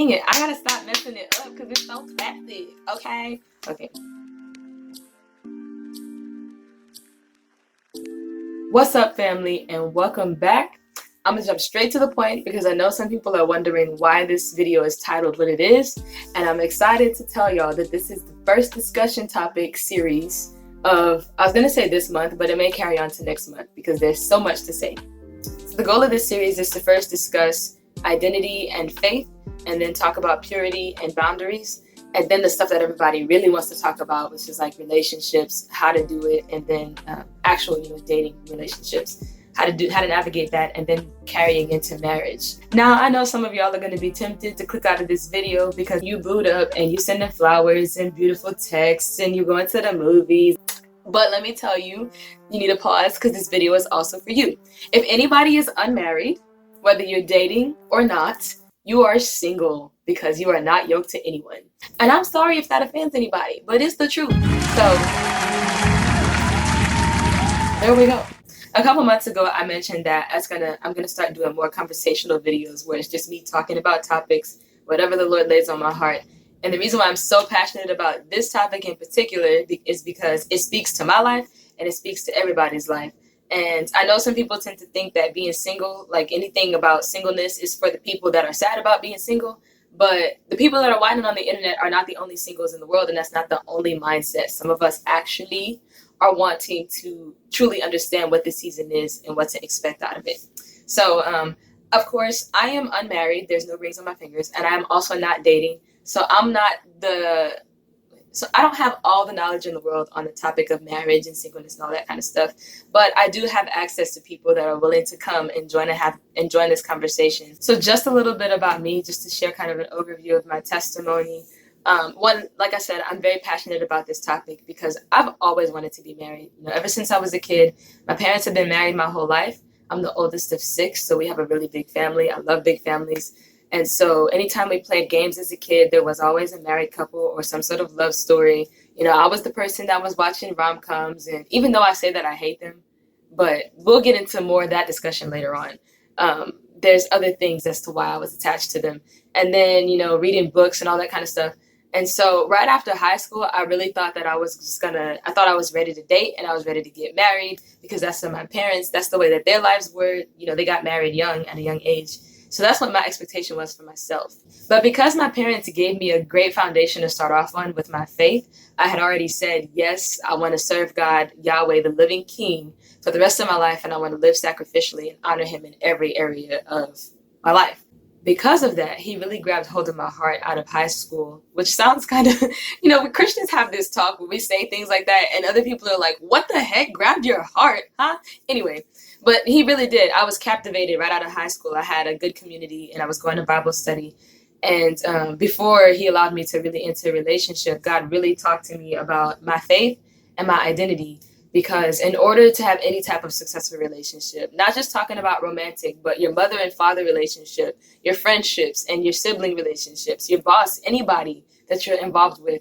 Dang it, I gotta stop messing it up because it's so classic. Okay. What's up, family, and welcome back. I'm gonna jump straight to the point because I know some people are wondering why this video is titled what it is, and I'm excited to tell y'all that this is the first discussion topic series of, I was gonna say this month, but it may carry on to next month because there's so much to say. So the goal of this series is to first discuss identity and faith, and then talk about purity and boundaries, and then the stuff that everybody really wants to talk about, which is like relationships, how to do it, and then actual dating relationships, how to navigate that, and then carrying into marriage. Now, I know some of y'all are going to be tempted to click out of this video because you boot up and you sending flowers and beautiful texts and you're going to the movies. But let me tell you, you need to pause because this video is also for you. If anybody is unmarried, whether you're dating or not, you are single because you are not yoked to anyone. And I'm sorry if that offends anybody, but it's the truth. So there we go. A couple months ago, I mentioned that I'm gonna start doing more conversational videos where it's just me talking about topics, whatever the Lord lays on my heart. And the reason why I'm so passionate about this topic in particular is because it speaks to my life and it speaks to everybody's life. And I know some people tend to think that being single, like anything about singleness, is for the people that are sad about being single. But the people that are whining on the internet are not the only singles in the world, and that's not the only mindset. Some of us actually are wanting to truly understand what this season is and what to expect out of it. So, of course, I am unmarried. There's no rings on my fingers, and I'm also not dating. So I don't have all the knowledge in the world on the topic of marriage and singleness and all that kind of stuff, but I do have access to people that are willing to come and join this conversation. So just a little bit about me, just to share kind of an overview of my testimony. Like I said, I'm very passionate about this topic because I've always wanted to be married. Ever since I was a kid, my parents have been married my whole life. I'm the oldest of 6, so we have a really big family. I love big families. And so anytime we played games as a kid, there was always a married couple or some sort of love story. I was the person that was watching rom-coms, and even though I say that I hate them, but we'll get into more of that discussion later on. There's other things as to why I was attached to them. And then, reading books and all that kind of stuff. And so right after high school, I really thought that I thought I was ready to date and I was ready to get married because that's my parents, that's the way that their lives were. They got married young at a young age. So that's what my expectation was for myself. But because my parents gave me a great foundation to start off on with my faith, I had already said, yes, I want to serve God, Yahweh, the living King, for the rest of my life, and I want to live sacrificially and honor him in every area of my life. Because of that, he really grabbed hold of my heart out of high school, which sounds kind of, Christians have this talk where we say things like that, and other people are like, what the heck grabbed your heart, huh? Anyway. But he really did. I was captivated right out of high school. I had a good community and I was going to Bible study. And before he allowed me to really enter a relationship, God really talked to me about my faith and my identity. Because in order to have any type of successful relationship, not just talking about romantic, but your mother and father relationship, your friendships and your sibling relationships, your boss, anybody that you're involved with,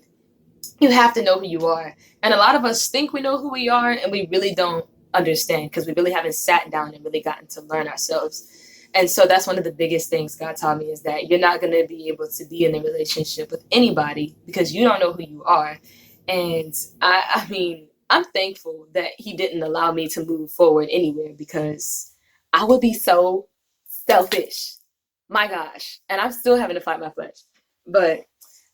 you have to know who you are. And a lot of us think we know who we are and we really don't understand because we really haven't sat down and really gotten to learn ourselves. And so that's one of the biggest things God taught me, is that you're not going to be able to be in a relationship with anybody because you don't know who you are. And I mean, I'm thankful that he didn't allow me to move forward anywhere because I would be so selfish. My gosh. And I'm still having to fight my flesh. But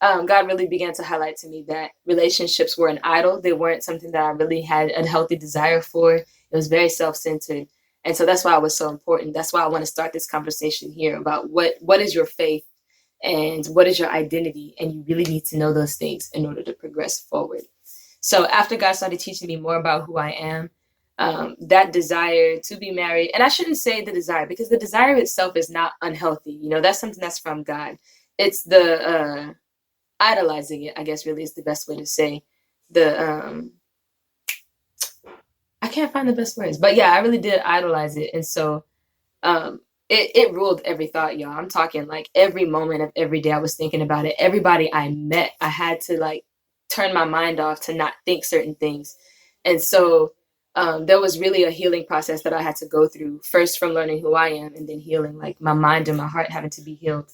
God really began to highlight to me that relationships were an idol. They weren't something that I really had a healthy desire for. It was very self-centered. And so that's why it was so important. That's why I want to start this conversation here about what is your faith and what is your identity. And you really need to know those things in order to progress forward. So after God started teaching me more about who I am, that desire to be married, and I shouldn't say the desire because the desire itself is not unhealthy. That's something that's from God. It's the idolizing it, I guess, really is the best way to say. I can't find the best words, but yeah, I really did idolize it. And so it ruled every thought, y'all. I'm talking like every moment of every day I was thinking about it. Everybody I met, I had to like turn my mind off to not think certain things. And so there was really a healing process that I had to go through, first from learning who I am and then healing like my mind and my heart having to be healed.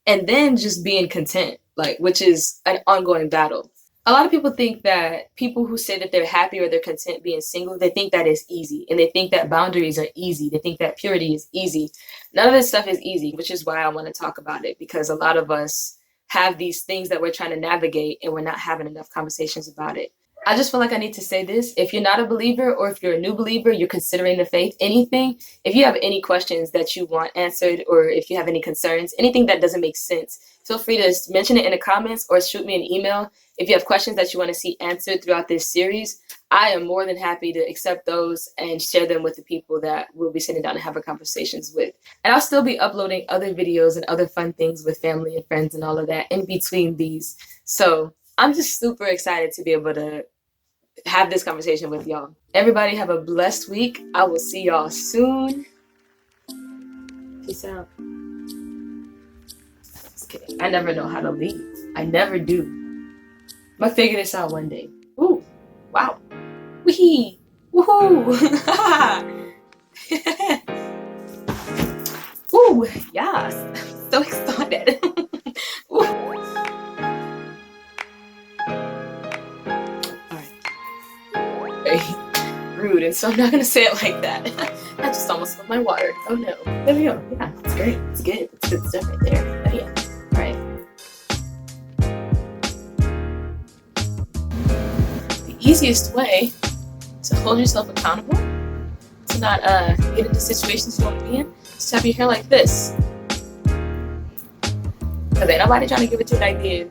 and then just being content, like, which is an ongoing battle. A lot of people think that people who say that they're happy or they're content being single, they think that is easy, and they think that boundaries are easy. They think that purity is easy. None of this stuff is easy, which is why I want to talk about it, because a lot of us have these things that we're trying to navigate and we're not having enough conversations about it. I just feel like I need to say this. If you're not a believer, or if you're a new believer, you're considering the faith, anything, if you have any questions that you want answered, or if you have any concerns, anything that doesn't make sense, feel free to mention it in the comments or shoot me an email. If you have questions that you want to see answered throughout this series, I am more than happy to accept those and share them with the people that we'll be sitting down and having conversations with. And I'll still be uploading other videos and other fun things with family and friends and all of that in between these. So I'm just super excited to be able to have this conversation with y'all. Everybody have a blessed week. I will see y'all soon. Peace out. Just kidding. I never know how to leave. I never do. I'm gonna figure this out one day. Ooh, wow. Wee, woohoo. Ooh, yes. I'm so excited. Rude, and so I'm not gonna say it like that. I just almost spilled my water. Oh no. There we go. Yeah, it's great. It's good. It's good stuff right there. Oh yeah. All right. The easiest way to hold yourself accountable, to not get into situations you don't want to be in, is to have your hair like this. Because ain't nobody trying to give it to you like this.